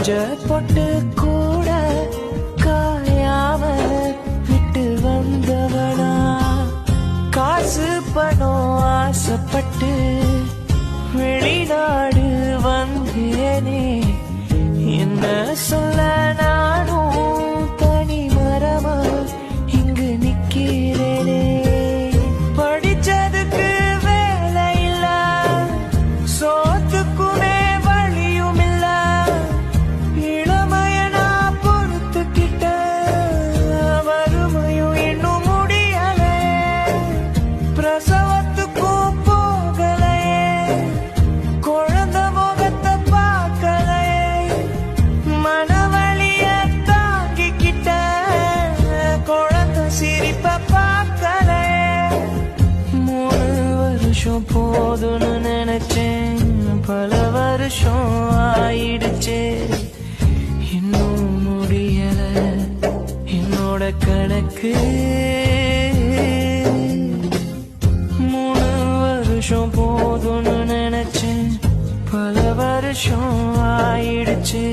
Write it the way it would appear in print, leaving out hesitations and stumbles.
பொட்டு கூட காயாம விட்டு வந்தவனா காசு பணம் ஆசைப்பட்டு வெளிநாடு வந்தேனே என்ன சொல்ல நானும் தனி மரமா இங்கு நிக்கிறேனே படிச்சதுக்கு வேலை இல்ல சோத்துக்குமே வழியும் இல்ல இளமைய நான் பொறுத்துக்கிட்ட வறுமையும் இன்னும் முடியலே பிரசவத்துக்கும் போகலையே குழந்தை முகத்தை பார்க்கலையே மனவழிய தாங்கிக்கிட்ட குழந்தை சிரிப்ப பார்க்கலையே 3 வருஷம் போதும்னு நினைச்சேன் பல வருஷம் ஆயிடுச்சே இன்னும் முடியல என்னோட கணக்கு 3 வருஷம் போதும்னு நினைச்சேன் பல வருஷம் ஆயிடுச்சே